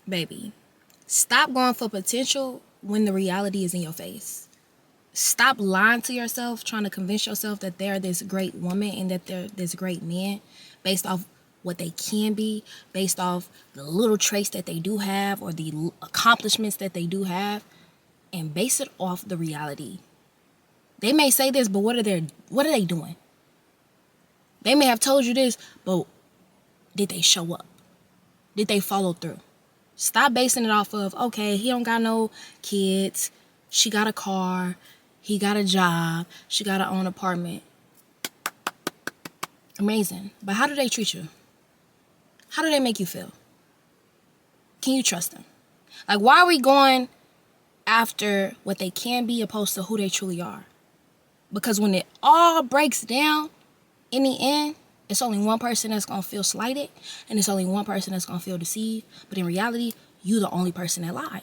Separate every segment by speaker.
Speaker 1: Baby, stop going for potential when the reality is in your face. Stop lying to yourself, trying to convince yourself that they're this great woman and that they're this great man based off what they can be, based off the little traits that they do have or the accomplishments that they do have, and base it off the reality. They may say this, but what are they doing? They may have told you this, but did they show up? Did they follow through? Stop basing it off of, okay, he don't got no kids, she got a car, he got a job, she got her own apartment. Amazing. But how do they treat you? How do they make you feel? Can you trust them? Like, why are we going after what they can be opposed to who they truly are? Because when it all breaks down, in the end, it's only one person that's going to feel slighted, and it's only one person that's going to feel deceived. But in reality, you the only person that lied.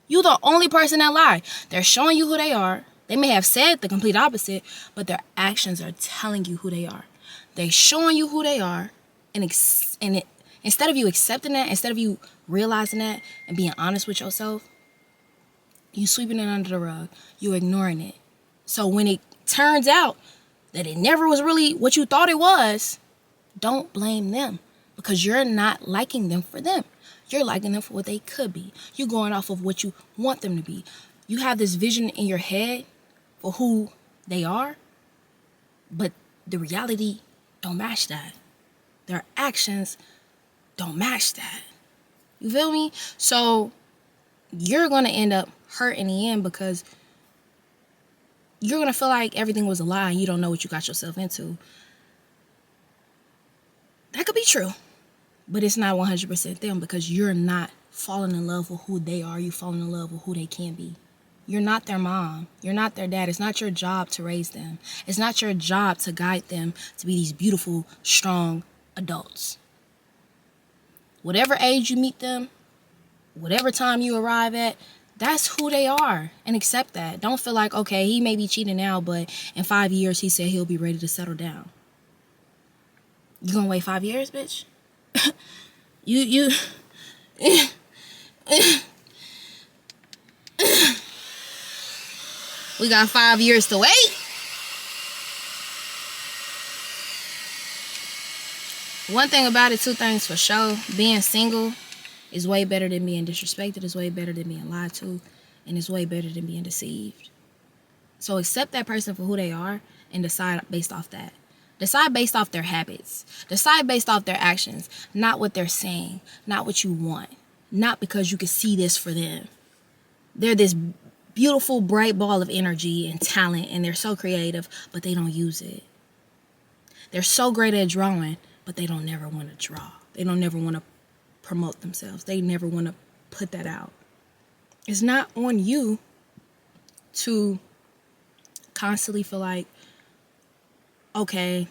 Speaker 1: You the only person that lied. They're showing you who they are. They may have said the complete opposite, but their actions are telling you who they are. They're showing you who they are, and instead of you accepting that, instead of you realizing that and being honest with yourself, you sweeping it under the rug. You ignoring it. So when it turns out that it never was really what you thought it was, don't blame them, because you're not liking them for them. You're liking them for what they could be. You're going off of what you want them to be. You have this vision in your head for who they are, but the reality don't match that. Their actions don't match that. You feel me? So you're going to end up hurt in the end, because you're going to feel like everything was a lie and you don't know what you got yourself into. That could be true, but it's not 100% them, because you're not falling in love with who they are. You're falling in love with who they can be. You're not their mom. You're not their dad. It's not your job to raise them. It's not your job to guide them to be these beautiful, strong adults. Whatever age you meet them, whatever time you arrive at, that's who they are, and accept that. Don't feel like, okay, he may be cheating now, but in 5 years he said he'll be ready to settle down. You gonna wait 5 years, bitch? you we got 5 years to wait. One thing about it, two things for sure. Being single is way better than being disrespected. It's way better than being lied to. And it's way better than being deceived. So accept that person for who they are and decide based off that. Decide based off their habits. Decide based off their actions. Not what they're saying. Not what you want. Not because you can see this for them. They're this beautiful, bright ball of energy and talent, and they're so creative, but they don't use it. They're so great at drawing, but they don't never want to draw. They don't never want to promote themselves. They never want to put that out. It's not on you to constantly feel like, okay,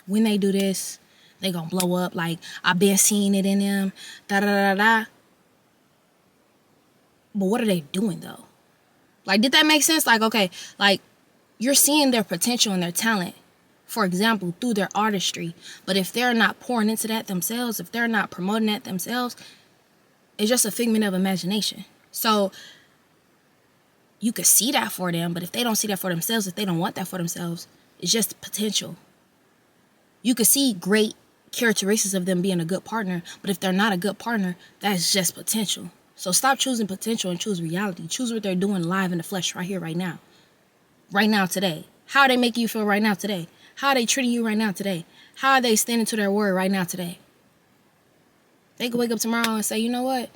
Speaker 1: when they do this, they gonna blow up. Like, I've been seeing it in them. Da da da da. But what are they doing though? Like, did that make sense? Like, okay, like, you're seeing their potential and their talent, for example, through their artistry. But if they're not pouring into that themselves, if they're not promoting that themselves, it's just a figment of imagination. So you could see that for them, but if they don't see that for themselves, if they don't want that for themselves, it's just potential. You could see great characteristics of them being a good partner, but if they're not a good partner, that's just potential. So stop choosing potential and choose reality. Choose what they're doing live in the flesh right here, right now. Right now, today. How are they making you feel right now, today? How are they treating you right now, today? How are they standing to their word right now, today? They could wake up tomorrow and say, you know what?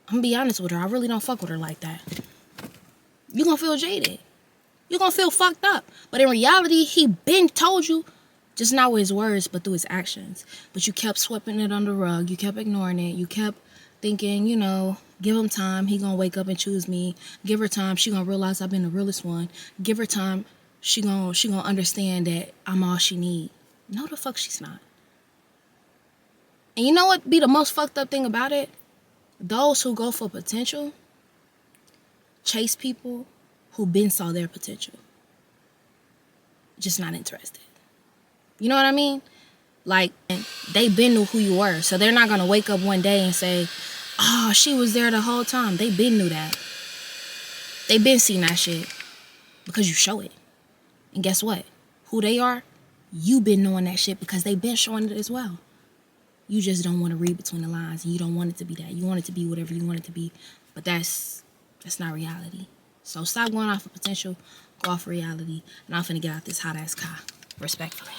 Speaker 1: I'm going to be honest with her. I really don't fuck with her like that. You're going to feel jaded. You're going to feel fucked up. But in reality, he been told you, just not with his words, but through his actions. But you kept sweeping it under the rug. You kept ignoring it. You kept thinking, you know, give him time. He going to wake up and choose me. Give her time. She going to realize I've been the realest one. Give her time. She gonna understand that I'm all she need. No, the fuck she's not. And you know what be the most fucked up thing about it? Those who go for potential chase people who been saw their potential. Just not interested. You know what I mean? Like, they been knew who you were. So they're not going to wake up one day and say, oh, she was there the whole time. They been knew that. They been seen that shit because you show it. And guess what? Who they are, you been knowing that shit because they been showing it as well. You just don't want to read between the lines, and you don't want it to be that. You want it to be whatever you want it to be. But that's not reality. So stop going off of potential, go off of reality. And I'm finna get out this hot ass car. Respectfully.